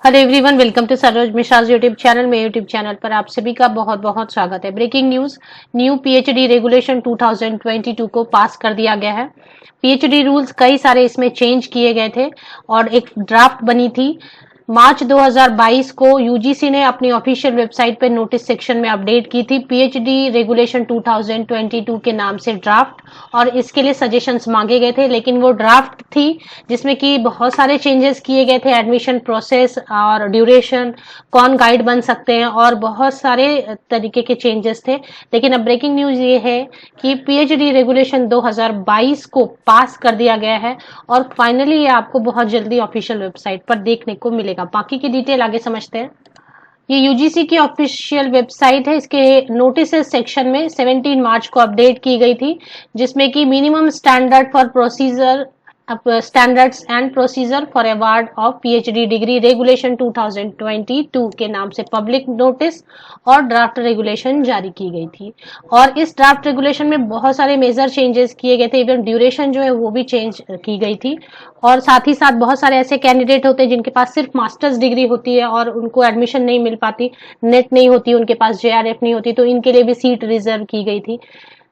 Hello everyone, welcome to Saroj Mishra's YouTube channel. मेरे YouTube channel पर आप सभी का बहुत बहुत स्वागत है। Breaking news, new PhD regulation 2022 को पास कर दिया गया है। पीएचडी रूल्स कई सारे इसमें चेंज किए गए थे और एक ड्राफ्ट बनी थी। मार्च 2022 को यूजीसी ने अपनी ऑफिशियल वेबसाइट पर नोटिस सेक्शन में अपडेट की थी पीएचडी रेगुलेशन 2022 के नाम से ड्राफ्ट, और इसके लिए सजेशंस मांगे गए थे। लेकिन वो ड्राफ्ट थी जिसमें कि बहुत सारे चेंजेस किए गए थे, एडमिशन प्रोसेस और ड्यूरेशन, कौन गाइड बन सकते हैं और बहुत सारे तरीके के चेंजेस थे। लेकिन अब ब्रेकिंग न्यूज ये है कि पीएचडी रेगुलेशन 2022 को पास कर दिया गया है और फाइनली ये आपको बहुत जल्दी ऑफिशियल वेबसाइट पर देखने को मिलेगा। बाकी की डिटेल आगे समझते हैं। ये यूजीसी की ऑफिशियल वेबसाइट है। इसके नोटिस सेक्शन में 17 मार्च को अपडेट की गई थी, जिसमें कि minimum standard for procedure standards and procedure for award of PhD degree regulation 2022 के नाम से पब्लिक नोटिस और ड्राफ्ट रेगुलेशन जारी की गई थी। और इस ड्राफ्ट रेगुलेशन में बहुत सारे मेजर चेंजेस किए गए थे। इवन ड्यूरेशन जो है वो भी चेंज की गई थी। और साथ ही साथ बहुत सारे ऐसे कैंडिडेट होते हैं जिनके पास सिर्फ मास्टर्स डिग्री होती है और उनको एडमिशन नहीं मिल पाती, नेट नहीं होती, उनके पास जेआरएफ नहीं होती, तो इनके लिए भी सीट रिजर्व की गई थी।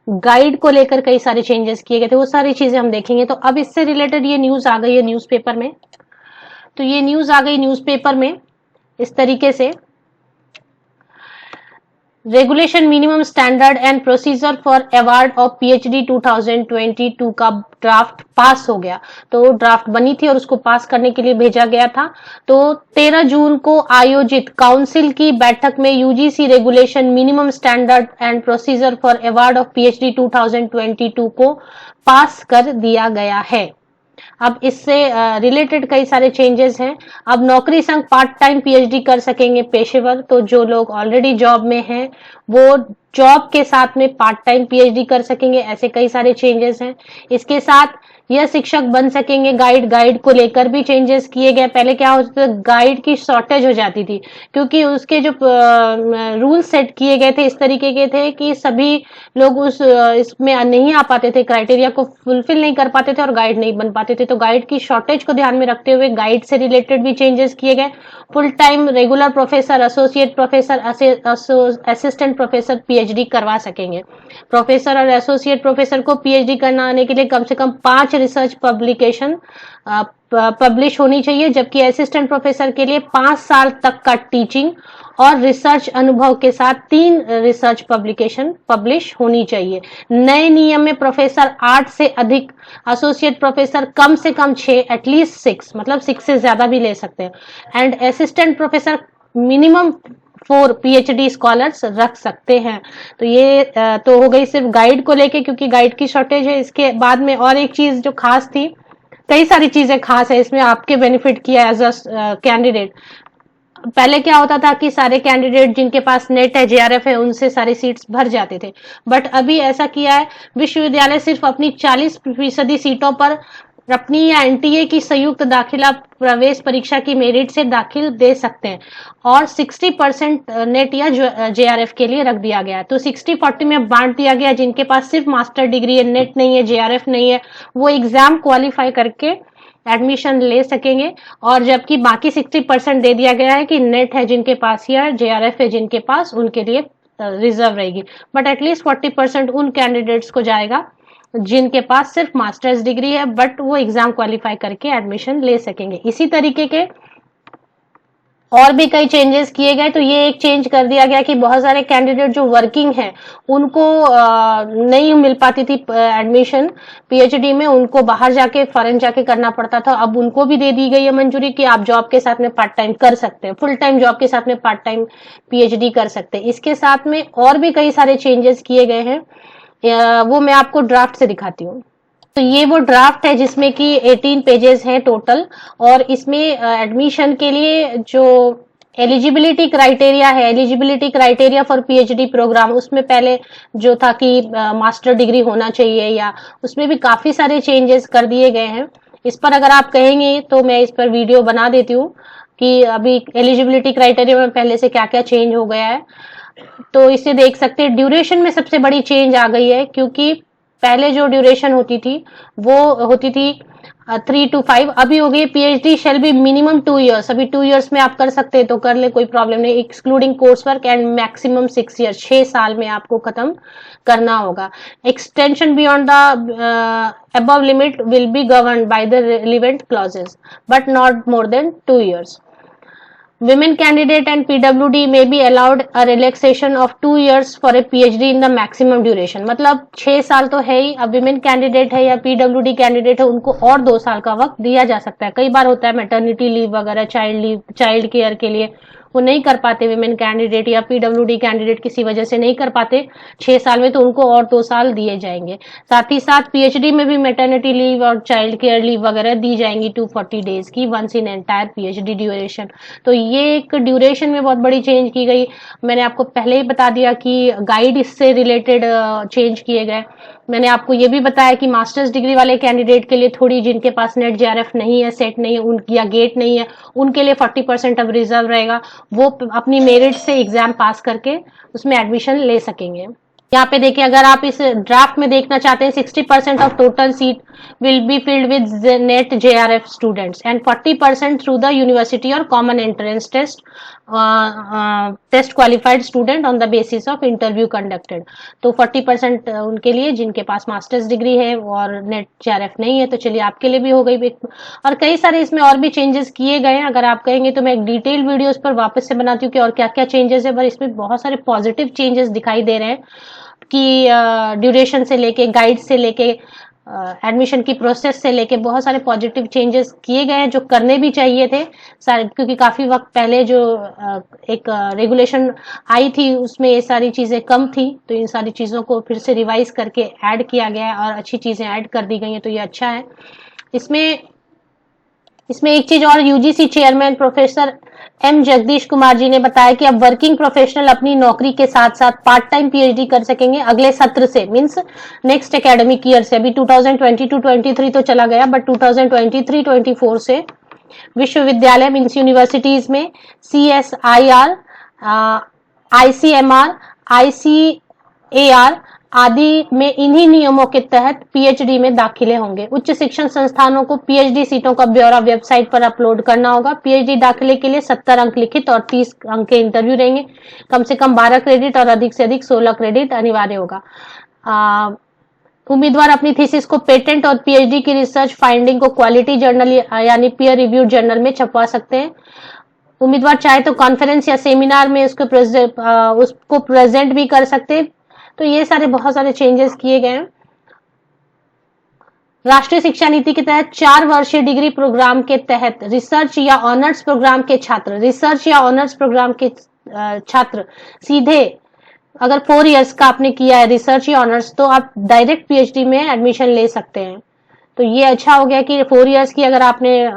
गाइड को लेकर कई सारे चेंजेस किए गए थे, वो सारी चीजें हम देखेंगे। तो अब इससे रिलेटेड ये न्यूज आ गई है न्यूज़पेपर में। तो ये न्यूज आ गई न्यूज़पेपर में इस तरीके से, regulation minimum standard and procedure for award of PhD 2022 का ड्राफ्ट पास हो गया। तो ड्राफ्ट बनी थी और उसको पास करने के लिए भेजा गया था। तो 13 जून को आयोजित काउंसिल की बैठक में UGC regulation minimum standard and procedure for award of PhD 2022 को पास कर दिया गया है। अब इससे रिलेटेड कई सारे चेंजेस हैं। अब नौकरी संग पार्ट टाइम पीएचडी कर सकेंगे पेशेवर। तो जो लोग ऑलरेडी जॉब में हैं वो जॉब के साथ में पार्ट टाइम पीएचडी कर सकेंगे। ऐसे कई सारे चेंजेस हैं। इसके साथ यह शिक्षक बन सकेंगे। गाइड को लेकर भी चेंजेस किए गए। पहले क्या होता था, गाइड की शॉर्टेज हो जाती थी क्योंकि उसके जो रूल सेट किए गए थे इस तरीके के थे कि सभी लोग इसमें नहीं आ पाते थे, क्राइटेरिया को फुलफिल नहीं कर पाते थे और गाइड नहीं बन पाते थे। तो गाइड की शॉर्टेज को ध्यान में रखते हुए गाइड से रिलेटेड भी चेंजेस किए गए। Full time regular professor, associate professor, assistant professor PhD करवा सकेंगे। प्रोफेसर और एसोसिएट प्रोफेसर को पीएचडी करना आने के लिए कम से कम 5 रिसर्च पब्लिकेशन पब्लिश होनी चाहिए, जबकि असिस्टेंट प्रोफेसर के लिए 5 साल तक का टीचिंग और रिसर्च अनुभव के साथ 3 रिसर्च पब्लिकेशन पब्लिश होनी चाहिए। नए नियम में प्रोफेसर 8 से अधिक, एसोसिएट प्रोफेसर कम से कम 6, एटलीस्ट 6, मतलब 6 से ज्यादा भी ले सकते हैं, and assistant professor minimum 4 PhD scholars रख सकते हैं। तो ये तो हो गई सिर्फ गाइड को लेके, क्योंकि गाइड की शॉर्टेज है। इसके बाद में और एक चीज जो खास थी, कई सारी चीजें खास है इसमें आपके बेनिफिट किया एज अ कैंडिडेट। पहले क्या होता था कि सारे कैंडिडेट जिनके पास नेट है, जेआरएफ है, उनसे सारी सीट्स भर जाते थे। बट अभी ऐसा किया है, विश्वविद्यालय सिर्फ अपनी 40% सीटों पर अपनी या एनटीए की संयुक्त दाखिला प्रवेश परीक्षा की मेरिट से दाखिल दे सकते हैं और 60% नेट या जेआरएफ के लिए रख दिया गया है। तो 60-40 में बांट दिया गया। जिनके पास सिर्फ मास्टर डिग्री है, नेट नहीं है, जेआरएफ नहीं है, वो एग्जाम क्वालिफाई करके एडमिशन ले सकेंगे। और जबकि बाकी 60% दे दिया गया है कि नेट है जिनके पास या जेआरएफ है जिनके पास, उनके लिए रिजर्व रहेगी। बट एटलीस्ट 40% उन कैंडिडेट्स को जाएगा जिनके पास सिर्फ मास्टर्स डिग्री है, बट वो एग्जाम क्वालिफाई करके एडमिशन ले सकेंगे। इसी तरीके के और भी कई चेंजेस किए गए। तो ये एक चेंज कर दिया गया कि बहुत सारे कैंडिडेट जो वर्किंग हैं उनको नहीं मिल पाती थी एडमिशन पीएचडी में, उनको बाहर जाके फॉरेन जाके करना पड़ता था। अब उनको भी दे दी गई है मंजूरी कि आप जॉब के साथ में पार्ट टाइम कर सकते हैं, फुल टाइम जॉब के साथ में पार्ट टाइम पीएचडी कर सकते हैं। इसके साथ में और भी कई सारे चेंजेस किए गए हैं, वो मैं आपको ड्राफ्ट से दिखाती हूँ। तो ये वो ड्राफ्ट है जिसमें कि 18 पेजेस हैं टोटल, और इसमें एडमिशन के लिए जो एलिजिबिलिटी क्राइटेरिया है, eligibility criteria for PhD program, उसमें पहले जो था कि मास्टर डिग्री होना चाहिए, या उसमें भी काफी सारे चेंजेस कर दिए गए हैं। इस पर अगर आप कहेंगे तो मैं इस पर वीडियो बना देती हूँ कि अभी एलिजिबिलिटी क्राइटेरिया में पहले से क्या क्या चेंज हो गया है। तो इसे देख सकते हैं। ड्यूरेशन में सबसे बड़ी चेंज आ गई है, क्योंकि पहले जो ड्यूरेशन होती थी वो होती थी 3 to 5 अभी हो गई। PhD shall be minimum 2 years, अभी 2 इयर्स में आप कर सकते हैं तो कर ले, कोई प्रॉब्लम नहीं, excluding course work, and maximum 6 years, 6 साल में आपको खत्म करना होगा। Extension beyond the above limit will be governed by the relevant clauses but not more than 2 years. Women candidate and PWD may be allowed a relaxation of 2 years for a PhD in the maximum duration। मतलब 6 साल तो है ही, अब women candidate है या PWD candidate है उनको और 2 साल का वक्त दिया जा सकता है। कई बार होता है मैटरनिटी लीव वगैरह, चाइल्ड केयर के लिए वो नहीं कर पाते, विमेन कैंडिडेट या पीडब्ल्यूडी कैंडिडेट किसी वजह से नहीं कर पाते 6 साल में, तो उनको और 2 साल दिए जाएंगे। साथ ही साथ पीएचडी में भी मैटरनिटी लीव और चाइल्ड केयर लीव वगैरह दी जाएंगी 240 डेज की once in entire PhD duration. तो ये एक ड्यूरेशन में बहुत बड़ी चेंज की गई। मैंने आपको पहले ही बता दिया कि गाइड इससे रिलेटेड चेंज किए गए। मैंने आपको ये भी बताया कि मास्टर्स डिग्री वाले कैंडिडेट के लिए थोड़ी, जिनके पास नेट जेआरएफ नहीं है, सेट नहीं है या गेट नहीं है, उनके लिए 40% अब रिजर्व रहेगा, वो अपनी मेरिट से एग्जाम पास करके उसमें एडमिशन ले सकेंगे। यहाँ पे देखिए, अगर आप इस ड्राफ्ट में देखना चाहते हैं, 60% of total seat will be filled with NET JRF students and 40% through the university और common entrance test qualified student on the basis of interview conducted. तो 40% उनके लिए जिनके पास मास्टर्स डिग्री है और नेट जेआरएफ नहीं है। तो चलिए, आपके लिए भी हो गई। और कई सारे इसमें और भी चेंजेस किए गए हैं, अगर आप कहेंगे तो मैं एक डिटेल वीडियो इस पर वापस से बनाती हूँ कि और क्या क्या चेंजेस है, पर इसमें बहुत सारे पॉजिटिव चेंजेस दिखाई दे रहे हैं कि ड्यूरेशन से लेके, गाइड से लेके, एडमिशन की प्रोसेस से लेके बहुत सारे पॉजिटिव चेंजेस किए गए हैं जो करने भी चाहिए थे सारे, क्योंकि काफी वक्त पहले जो एक रेगुलेशन आई थी उसमें ये सारी चीजें कम थी, तो इन सारी चीजों को फिर से रिवाइज करके ऐड किया गया है और अच्छी चीजें ऐड कर दी गई हैं, तो ये अच्छा है। इसमें एक चीज और, UGC chairman professor M Jagdish Kumar ji ने बताया कि अब वर्किंग प्रोफेशनल अपनी नौकरी के साथ साथ पार्ट टाइम पीएचडी कर सकेंगे अगले सत्र से, मींस नेक्स्ट एकेडमिक ईयर से। अभी 2022-23 तो चला गया, बट 2023-24 से विश्वविद्यालय मींस यूनिवर्सिटीज में CSIR, ICMR, ICAR आदि में इन्हीं नियमों के तहत पीएचडी में दाखिले होंगे। उच्च शिक्षण संस्थानों को पीएचडी सीटों का ब्यौरा वेबसाइट पर अपलोड करना होगा। पीएचडी दाखिले के लिए 70 अंक लिखित और 30 अंक के इंटरव्यू रहेंगे। कम से कम 12 क्रेडिट और अधिक से अधिक 16 क्रेडिट अनिवार्य होगा। उम्मीदवार अपनी थीसिस को पेटेंट और पीएचडी की रिसर्च फाइंडिंग को क्वालिटी जर्नल यानी पीयर रिव्यूड जर्नल में छपवा सकते हैं। उम्मीदवार चाहे तो कॉन्फ्रेंस या सेमिनार में उसको प्रेजेंट भी कर सकते हैं। तो ये सारे बहुत सारे चेंजेस किए गए हैं। राष्ट्रीय शिक्षा नीति के तहत 4 वर्षीय डिग्री प्रोग्राम के तहत रिसर्च या ऑनर्स प्रोग्राम के छात्र सीधे, अगर 4 इयर्स का आपने किया है रिसर्च या ऑनर्स, तो आप डायरेक्ट पीएचडी में एडमिशन ले सकते हैं। तो ये अच्छा हो गया कि 4 इयर्स की अगर आपने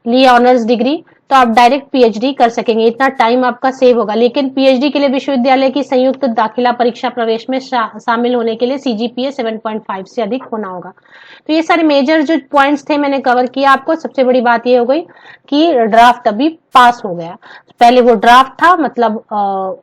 ली ऑनर्स डिग्री तो आप डायरेक्ट पीएचडी कर सकेंगे, इतना टाइम आपका सेव होगा। लेकिन पीएचडी के लिए विश्वविद्यालय की संयुक्त दाखिला परीक्षा प्रवेश में शामिल होने के लिए सीजीपीए 7.5 से अधिक होना होगा। तो ये सारे मेजर जो पॉइंट्स थे मैंने कवर किया आपको। सबसे बड़ी बात ये हो गई कि ड्राफ्ट अभी पास हो गया। पहले वो ड्राफ्ट था, मतलब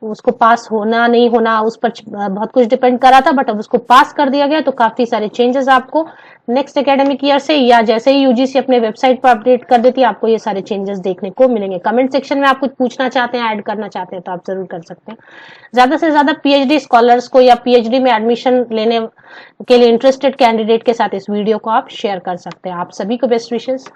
उसको पास होना नहीं होना उस पर बहुत कुछ डिपेंड कर रहा था, बट अब उसको पास कर दिया गया, तो काफी सारे चेंजेस आपको नेक्स्ट एकेडमिक ईयर से या जैसे ही यूजीसी अपने वेबसाइट पर अपडेट कर देती है, आपको ये सारे चेंजेस देखने को मिलेंगे। कमेंट सेक्शन में आप कुछ पूछना चाहते हैं, ऐड करना चाहते हैं तो आप जरूर कर सकते हैं। ज्यादा से ज्यादा पीएचडी स्कॉलर्स को या पीएचडी में एडमिशन लेने के लिए इंटरेस्टेड कैंडिडेट के साथ इस वीडियो को आप शेयर कर सकते हैं। आप सभी को बेस्ट विशेस।